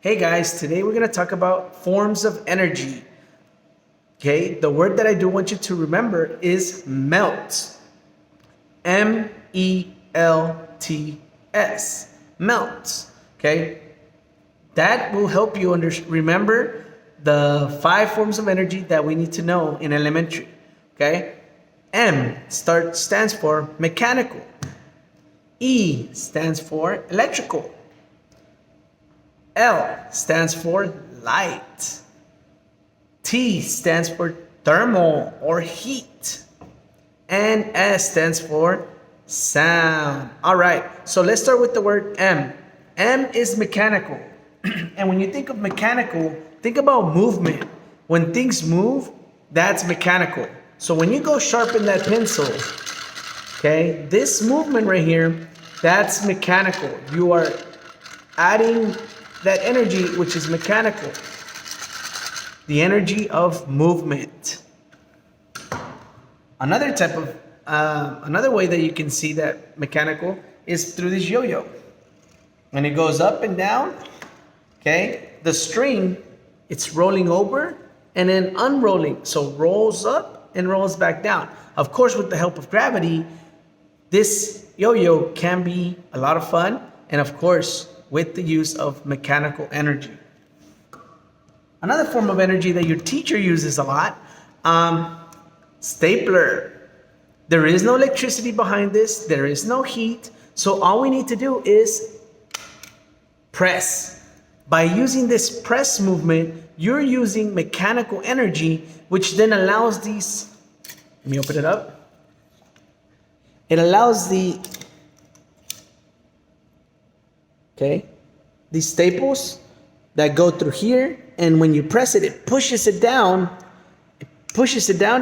Hey guys, today we're going to talk about forms of energy. Okay, the word that I do want you to remember is MELTS. MELTS. MELTS. Okay, that will help you remember the 5 forms of energy that we need to know in elementary. Okay, stands for mechanical. E stands for electrical. L stands for light. T stands for thermal or heat. And S stands for sound. All right, so let's start with the word M. M is mechanical. And when you think of mechanical, think about movement. When things move, that's mechanical. So when you go sharpen that pencil, okay, this movement right here, that's mechanical. You are adding that energy, which is mechanical, the energy of movement. Another way that you can see that mechanical is through this yo-yo. When it goes up and down, okay, the string, it's rolling over and then unrolling. So rolls up and rolls back down. Of course, with the help of gravity, this yo-yo can be a lot of fun. And of course, with the use of mechanical energy. Another form of energy that your teacher uses a lot, stapler. There is no electricity behind this. There is no heat. So all we need to do is press. By using this press movement, you're using mechanical energy, which then allows these, let me open it up. It allows these staples that go through here, and when you press it, it pushes it down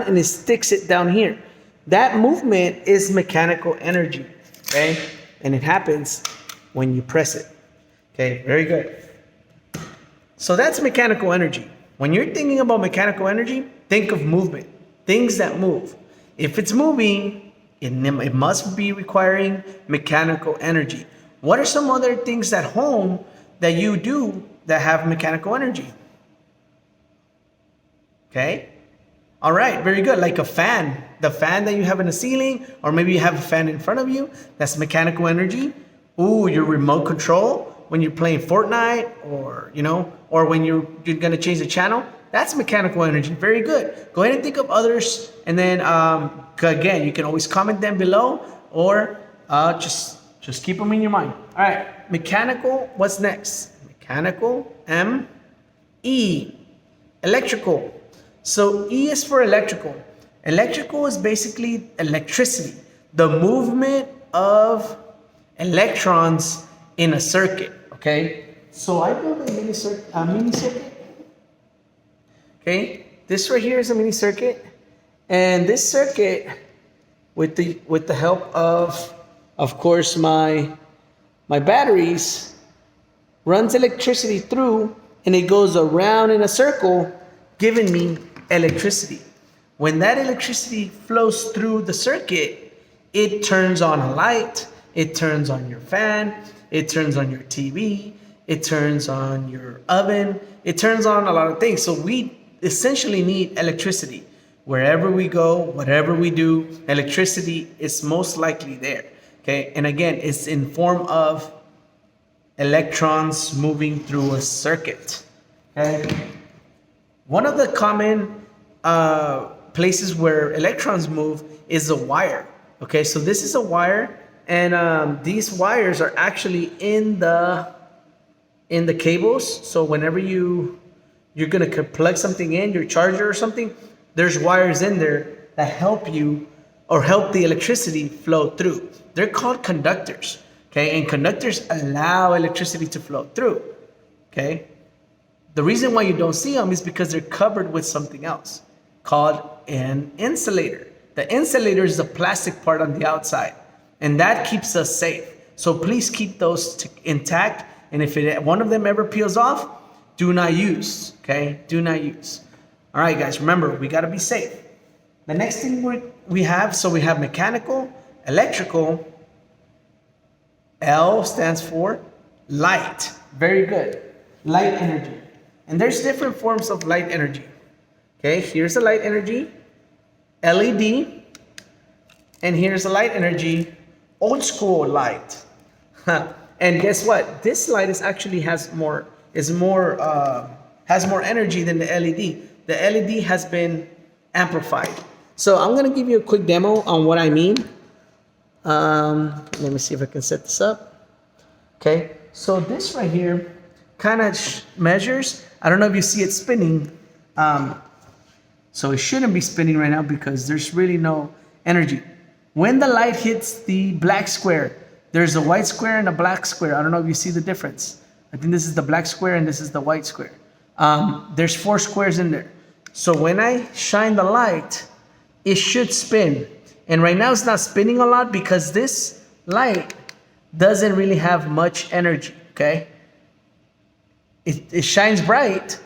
and it sticks it down here. That movement is mechanical energy, okay? And it happens when you press it. Okay, very good. So that's mechanical energy. When you're thinking about mechanical energy, think of movement, things that move. If it's moving, it must be requiring mechanical energy. What are some other things at home that you do that have mechanical energy? Okay. All right. Very good. Like a fan. The fan that you have in the ceiling, or maybe you have a fan in front of you. That's mechanical energy. Ooh, your remote control when you're playing Fortnite, or when you're going to change the channel. That's mechanical energy. Very good. Go ahead and think of others. And then, again, you can always comment them below, or just keep them in your mind. All right, mechanical, what's next? Mechanical, M. E, electrical. So E is for electrical. Electrical is basically electricity, the movement of electrons in a circuit, okay? So I built a mini circuit. Okay, this right here is a mini circuit. And this circuit, with the help of course, my batteries, runs electricity through, and it goes around in a circle, giving me electricity. When that electricity flows through the circuit, it turns on a light, it turns on your fan, it turns on your TV, it turns on your oven, it turns on a lot of things. So we essentially need electricity. Wherever we go, whatever we do, electricity is most likely there. Okay, and again, it's in form of electrons moving through a circuit. Okay, one of the common places where electrons move is a wire. Okay, so this is a wire, and these wires are actually in the cables. So whenever you're gonna plug something in, your charger or something, there's wires in there that help you or help the electricity flow through. They're called conductors, okay? And conductors allow electricity to flow through, okay? The reason why you don't see them is because they're covered with something else called an insulator. The insulator is the plastic part on the outside, and that keeps us safe. So please keep those intact, and if one of them ever peels off, do not use, okay? Do not use. All right, guys, remember, we gotta be safe. The next thing we have mechanical, electrical. L stands for light. Very good. light energy. And there's different forms of light energy. Okay, here's the light energy, LED, and here's the light energy, old school light. And guess what? This light has more energy than the LED. The LED has been amplified. So I'm gonna give you a quick demo on what I mean. Let me see if I can set this up. Okay, so this right here kind of measures. I don't know if you see it spinning. So it shouldn't be spinning right now because there's really no energy. When the light hits the black square, there's a white square and a black square. I don't know if you see the difference. I think this is the black square and this is the white square. There's 4 squares in there. So when I shine the light, it should spin. And right now it's not spinning a lot because this light doesn't really have much energy, okay? It shines bright,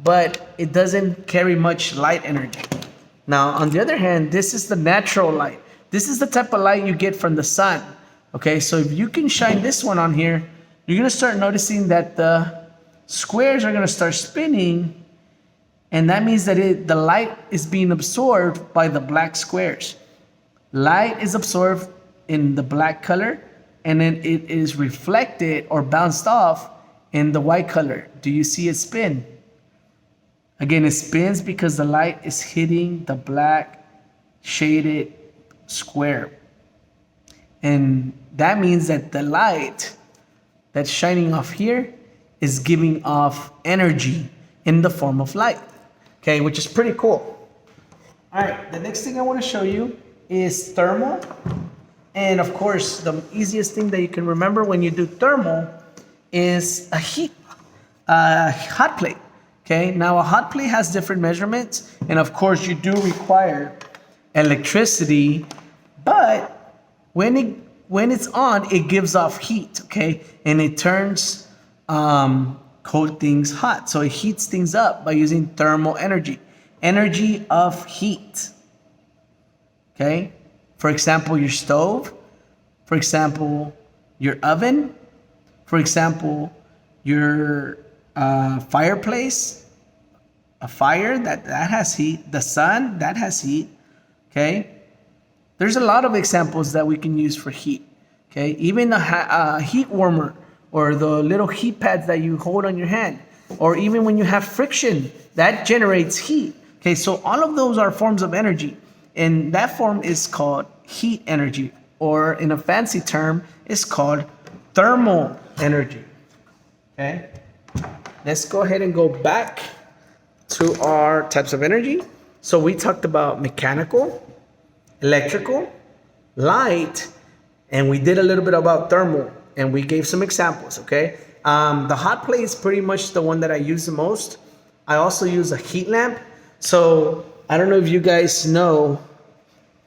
but it doesn't carry much light energy. Now, on the other hand, this is the natural light. This is the type of light you get from the sun, okay? So if you can shine this one on here, you're gonna start noticing that the squares are gonna start spinning, and that means that the light is being absorbed by the black squares. Light is absorbed in the black color, and then it is reflected or bounced off in the white color. Do you see it spin? Again, it spins because the light is hitting the black shaded square. And that means that the light that's shining off here is giving off energy in the form of light, okay, which is pretty cool. All right, the next thing I want to show you is thermal. And of course, the easiest thing that you can remember when you do thermal is a hot plate. Okay, now a hot plate has different measurements, and of course you do require electricity, but when it's on, it gives off heat, okay, and it turns cold things hot. So it heats things up by using thermal energy of heat. Okay, for example, your stove, for example, your oven, for example, your fireplace, a fire that has heat, the sun that has heat. Okay, there's a lot of examples that we can use for heat. Okay, even a heat warmer or the little heat pads that you hold on your hand, or even when you have friction, that generates heat. Okay, so all of those are forms of energy, and that form is called heat energy, or in a fancy term, it's called thermal energy. Okay, let's go ahead and go back to our types of energy. So we talked about mechanical, electrical, light, and we did a little bit about thermal, and we gave some examples, okay? The hot plate is pretty much the one that I use the most. I also use a heat lamp. So I don't know if you guys know,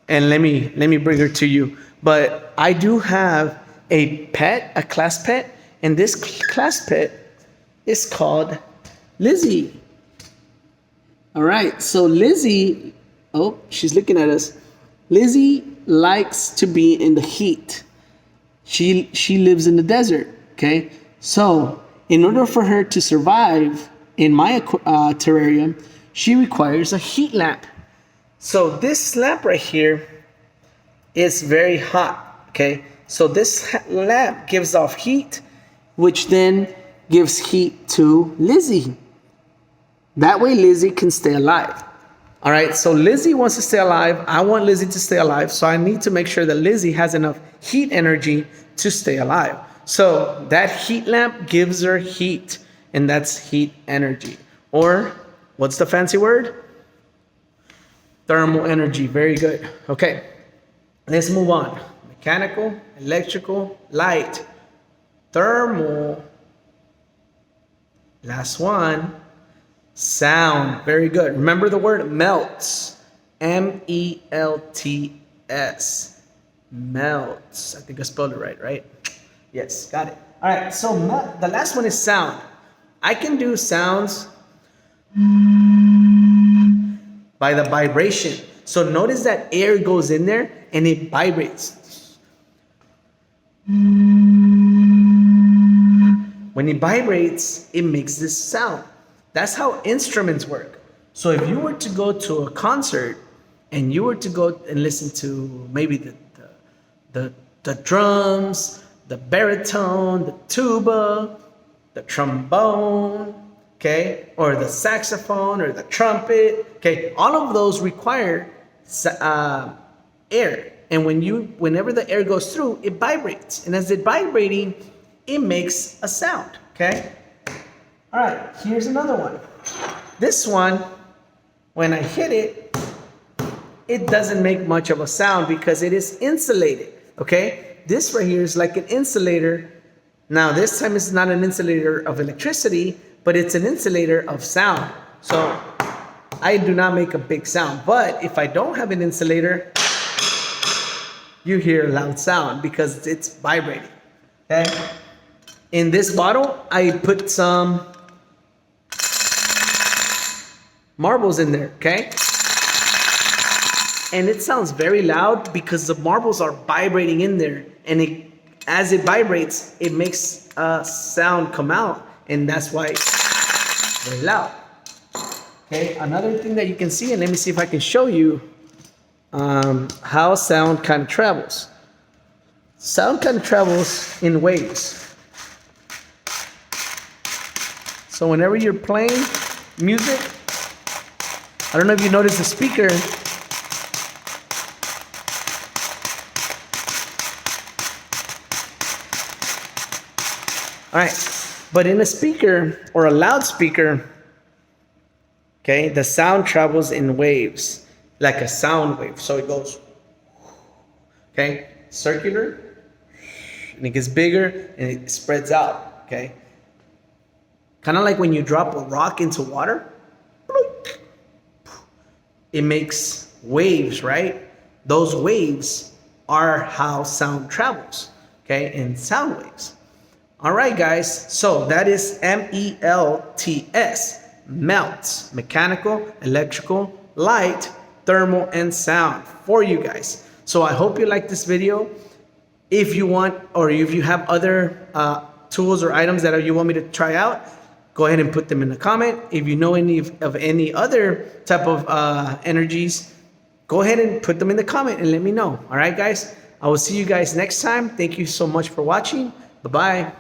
and let me bring her to you, but I do have a pet, a class pet, and this class pet is called Lizzie. All right, so Lizzie, oh, she's looking at us. Lizzie likes to be in the heat. She lives in the desert, okay? So in order for her to survive in my terrarium, she requires a heat lamp. So this lamp right here is very hot, okay? So this lamp gives off heat, which then gives heat to Lizzie. That way Lizzie can stay alive. All right, so Lizzie wants to stay alive. I want Lizzie to stay alive. So I need to make sure that Lizzie has enough heat energy to stay alive. So that heat lamp gives her heat, and that's heat energy. Or what's the fancy word? Thermal energy. Very good. Okay, let's move on. Mechanical, electrical, light, thermal. Last one. Sound. Very good. Remember the word MELTS. MELTS. MELTS. I think I spelled it right? Yes, got it. All right, so the last one is sound. I can do sounds by the vibration. So notice that air goes in there and it vibrates. When When it vibrates, it makes this sound. That's how instruments work. So if you were to go to a concert and you were to go and listen to maybe the drums, the baritone, the tuba, the trombone, okay, or the saxophone or the trumpet, okay, all of those require air. And whenever the air goes through, it vibrates. And as it's vibrating, it makes a sound, okay? All right, here's another one. This one, when I hit it, it doesn't make much of a sound because it is insulated, okay? This right here is like an insulator. Now, this time it's not an insulator of electricity, but it's an insulator of sound. So I do not make a big sound. But if I don't have an insulator, you hear a loud sound because it's vibrating, okay? In this bottle, I put some marbles in there, okay? And it sounds very loud because the marbles are vibrating in there. And as it vibrates, it makes a sound come out. And that's why it's very loud. Okay, another thing that you can see, and let me see if I can show you how sound kind of travels. Sound kind of travels in waves. So whenever you're playing music, I don't know if you notice the speaker. All right, but in a speaker or a loudspeaker, okay, the sound travels in waves, like a sound wave. So it goes, okay, circular, and it gets bigger and it spreads out, okay? Kind of like when you drop a rock into water, it makes waves, right? Those waves are how sound travels, okay, in sound waves. All right, guys, so that is MELTS, MELTS, mechanical, electrical, light, thermal, and sound for you guys. So I hope you like this video. If you want, or if you have other tools or items that you want me to try out, go ahead and put them in the comment. If you know any of any other type of energies, go ahead and put them in the comment and let me know. All right, guys, I will see you guys next time. Thank you so much for watching. Bye-bye.